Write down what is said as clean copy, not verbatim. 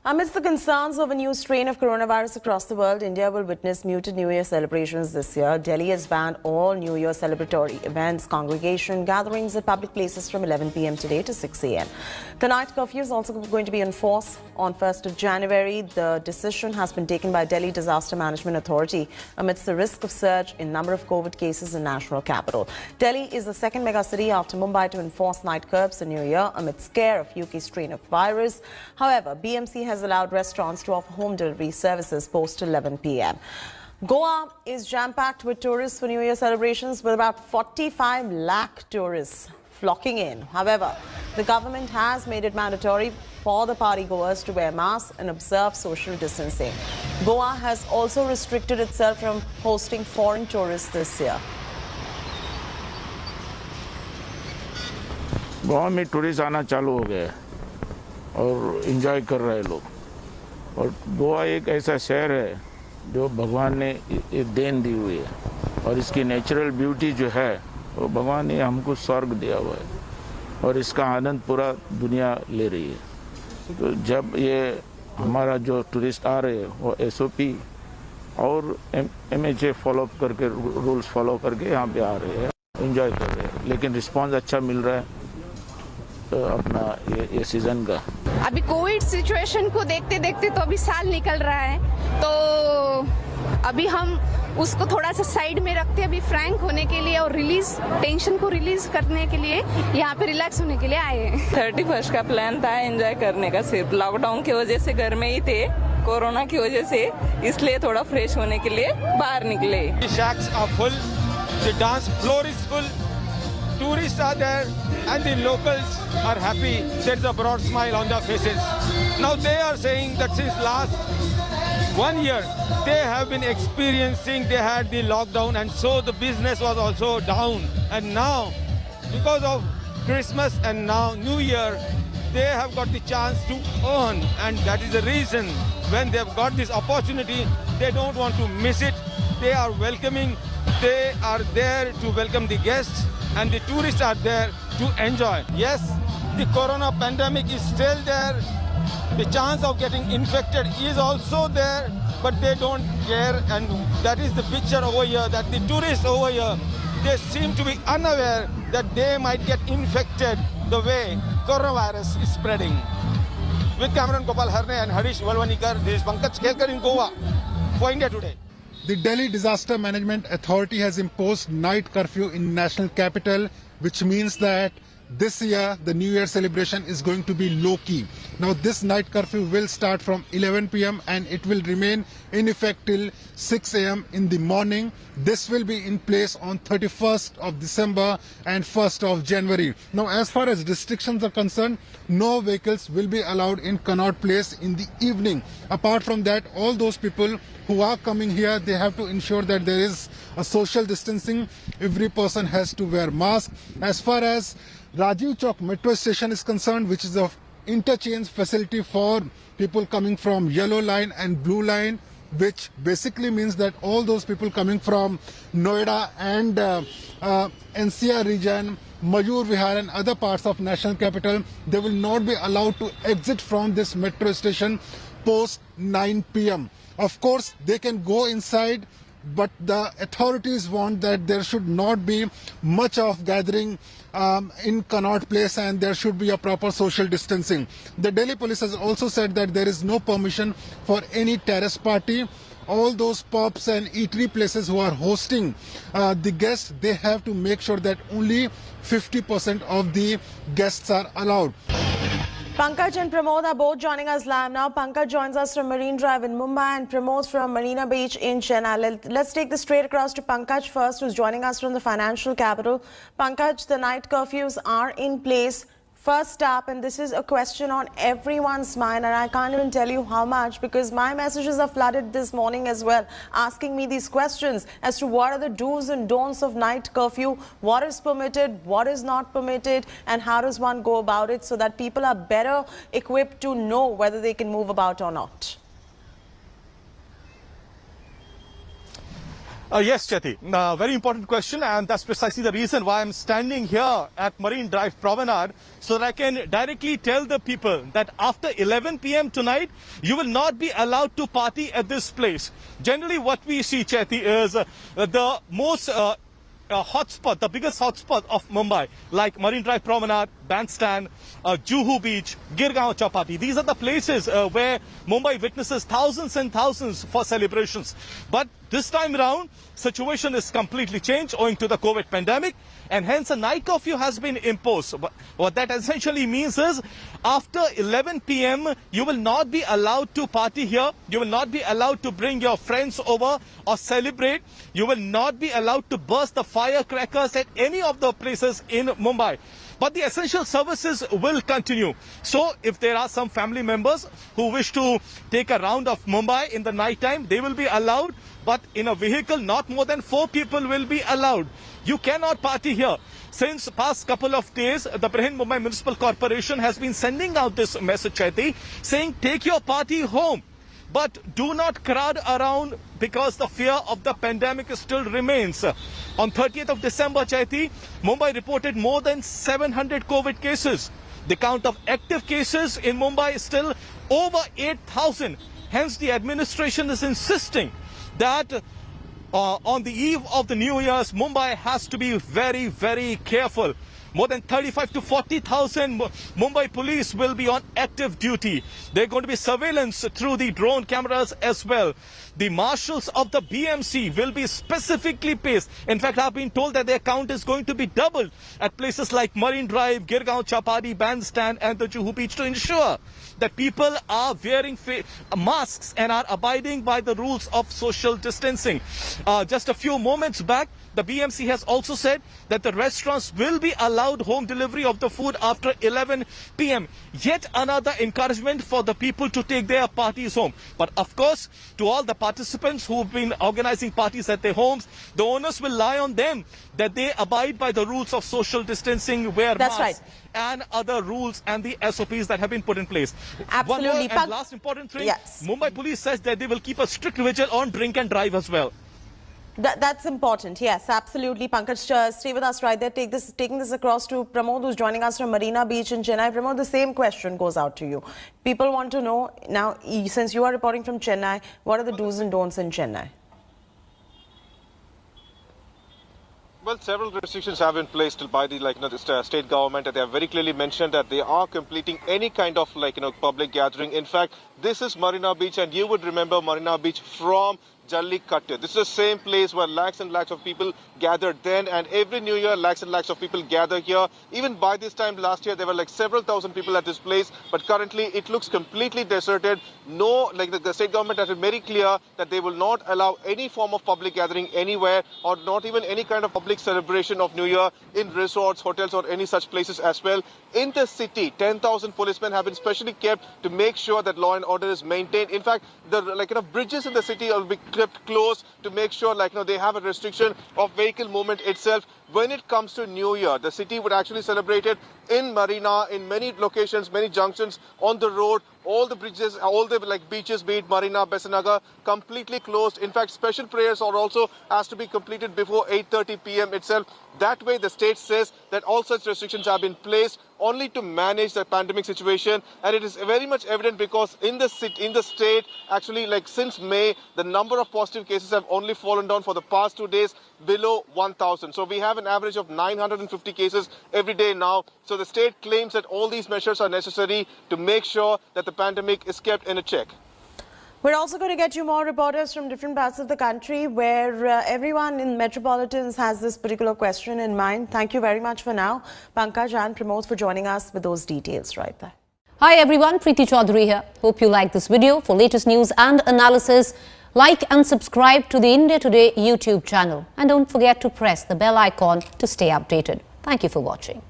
Amidst the concerns of a new strain of coronavirus across the world, India will witness muted New Year celebrations this year. Delhi has banned all New Year celebratory events, congregation gatherings at public places from 11 p.m. today to 6 a.m. The night curfew is also going to be in force on 1st of January. The decision has been taken by Delhi Disaster Management Authority amidst the risk of surge in number of COVID cases in national capital. Delhi is the second mega city after Mumbai to enforce night curbs in New Year amid scare of UK strain of virus. However, BMC has allowed restaurants to offer home delivery services post 11 p.m. Goa is jam-packed with tourists for New Year celebrations with about 45 lakh tourists flocking in. However, the government has made it mandatory for the party goers to wear masks and observe social distancing. Goa has also restricted itself from hosting foreign tourists this year. Goa में tourist आना चालू हो गया है और enjoy कर रहे हैं लोग। और गोवा एक ऐसा शहर है जो भगवान ने एक देन दी हुई है और इसकी नेचुरल ब्यूटी जो है वो भगवान ने हमको स्वर्ग दिया हुआ है और इसका आनंद पूरा दुनिया ले रही है। तो जब ये हमारा जो टूरिस्ट आ रहे हैं वो SOP और MHA फॉलो करके रूल्स फॉलो करके यहाँ पे आ रहे हैं, एंजॉय कर रहे हैं, लेकिन रिस्पांस अच्छा मिल रहा है अपना ये सीजन का। अभी कोविड सिचुएशन को देखते देखते तो अभी साल निकल रहा है, तो अभी हम उसको थोड़ा सा साइड में रखते अभी फ्रैंक होने के लिए और टेंशन को रिलीज करने के लिए यहाँ पे रिलैक्स होने के लिए आए हैं। 31 का प्लान था एंजॉय करने का, सिर्फ लॉकडाउन की वजह से घर में ही थे, कोरोना की वजह से, इसलिए थोड़ा फ्रेश होने के लिए बाहर निकले। Shacks are full, the dance floor is full, tourists are there and the locals are happy. There's a broad smile on their faces. Now they are saying that since last 1 year they have been experiencing, they had the lockdown and so the business was also down, and now because of Christmas and now New Year they have got the chance to earn, and that is the reason when they've got this opportunity they don't want to miss it. They are welcoming, they are there to welcome the guests and the tourists are there to enjoy. Yes, the corona pandemic is still there. The chance of getting infected is also there, but they don't care, and that is the picture over here, that the tourists over here, they seem to be unaware that they might get infected the way coronavirus is spreading. With Cameron Gopal Harne and Harish Valvanikar, this is Pankaj Khelkar in Goa for India Today. The Delhi Disaster Management Authority has imposed night curfew in national capital, which means that this year the New Year celebration is going to be low-key. Now this night curfew will start from 11 p.m. and it will remain in effect till 6 a.m. in the morning. This will be in place on 31st of December and 1st of January. Now as far as restrictions are concerned, no vehicles will be allowed in Connaught Place in the evening. Apart from that, all those people who are coming here, they have to ensure that there is a social distancing. Every person has to wear mask. As far as Rajiv Chowk metro station is concerned, which is a interchange facility for people coming from Yellow Line and Blue Line, which basically means that all those people coming from Noida and NCR region, Mayur Vihar and other parts of national capital, they will not be allowed to exit from this metro station post 9 p.m. Of course, they can go inside, but the authorities want that there should not be much of gathering in Connaught Place and there should be a proper social distancing. The Delhi police has also said that there is no permission for any terrace party. All those pubs and eatery places who are hosting the guests, they have to make sure that only 50% of the guests are allowed. Pankaj and Pramod are both joining us live now. Pankaj joins us from Marine Drive in Mumbai and Pramod from Marina Beach in Chennai. Let's take this straight across to Pankaj first, who's joining us from the financial capital. Pankaj, the night curfews are in place. First up, and this is a question on everyone's mind, and I can't even tell you how much because my messages are flooded this morning as well, asking me these questions as to what are the do's and don'ts of night curfew, what is permitted, what is not permitted, and how does one go about it so that people are better equipped to know whether they can move about or not. Yes, Chetty. Very important question, and that's precisely the reason why I'm standing here at Marine Drive Promenade, so that I can directly tell the people that after 11 p.m. tonight, you will not be allowed to party at this place. Generally, what we see, Chetty, is the most hotspot, the biggest hotspot of Mumbai, like Marine Drive Promenade, Bandstand, Juhu Beach, Girgaon Chowpatty. These are the places where Mumbai witnesses thousands and thousands for celebrations. But this time around, situation is completely changed owing to the COVID pandemic, and hence a night curfew has been imposed. What that essentially means is, after 11 p.m., you will not be allowed to party here. You will not be allowed to bring your friends over or celebrate. You will not be allowed to burst the firecrackers at any of the places in Mumbai. But the essential services will continue. So if there are some family members who wish to take a round of Mumbai in the night time, they will be allowed. But in a vehicle, not more than 4 people will be allowed. You cannot party here. Since past couple of days, the Mumbai Municipal Corporation has been sending out this message, Chetty, saying take your party home. But do not crowd around because the fear of the pandemic still remains. On 30th of December, Chetty, Mumbai reported more than 700 COVID cases. The count of active cases in Mumbai is still over 8,000. Hence, the administration is insisting that on the eve of the New Year's, Mumbai has to be very, very careful. More than 35 to 40,000 Mumbai police will be on active duty. There are going to be surveillance through the drone cameras as well. The marshals of the BMC will be specifically paced. In fact, I've been told that their count is going to be doubled at places like Marine Drive, Girgaon Chowpatty, Bandstand and the Juhu Beach to ensure that people are wearing masks and are abiding by the rules of social distancing. Just a few moments back, the BMC has also said that the restaurants will be allowed home delivery of the food after 11 p.m. Yet another encouragement for the people to take their parties home. But of course, to all the participants who have been organizing parties at their homes, the onus will lie on them that they abide by the rules of social distancing, wear masks, and other rules and the SOPs that have been put in place. Absolutely. One more and last important thing, Mumbai police says that they will keep a strict vigil on drink and drive as well. That's important. Yes, absolutely. Pankaj, stay with us right there. Taking this across to Pramod, who's joining us from Marina Beach in Chennai. Pramod, the same question goes out to you. People want to know, now, since you are reporting from Chennai, what are the do's and don'ts in Chennai? Well, several restrictions have been placed by the state government, and they have very clearly mentioned that they are completing any kind of public gathering. In fact, this is Marina Beach, and you would remember Marina Beach from Jallikattu. This is the same place where lakhs and lakhs of people gathered then, and every New Year lakhs and lakhs of people gather here. Even by this time last year, there were several thousand people at this place, but currently it looks completely deserted. No, the state government has been very clear that they will not allow any form of public gathering anywhere, or not even any kind of public celebration of New Year in resorts, hotels, or any such places as well. In the city, 10,000 policemen have been specially kept to make sure that law and order is maintained. In fact, the bridges in the city will be kept closed to make sure they have a restriction of vehicle movement itself. When it comes to New Year, the city would actually celebrate it in Marina, in many locations, many junctions on the road. All the bridges, all the beaches, be it Marina, Besanagar, completely closed. In fact, special prayers are also has to be completed before 8:30 p.m. itself. That way, the state says that all such restrictions have been placed only to manage the pandemic situation, and it is very much evident because in the state, actually, since May, the number of positive cases have only fallen down for the past 2 days below 1,000. So we have an average of 950 cases every day now. So the state claims that all these measures are necessary to make sure that the pandemic is kept in a check. We're also going to get you more reporters from different parts of the country where everyone in metropolitans has this particular question in mind. Thank you very much for now, Pankaj and Pramod, for joining us with those details right there. Hi everyone, Preeti Chaudhary here. Hope you like this video. For latest news and analysis, like and subscribe to the India Today YouTube channel. And don't forget to press the bell icon to stay updated. Thank you for watching.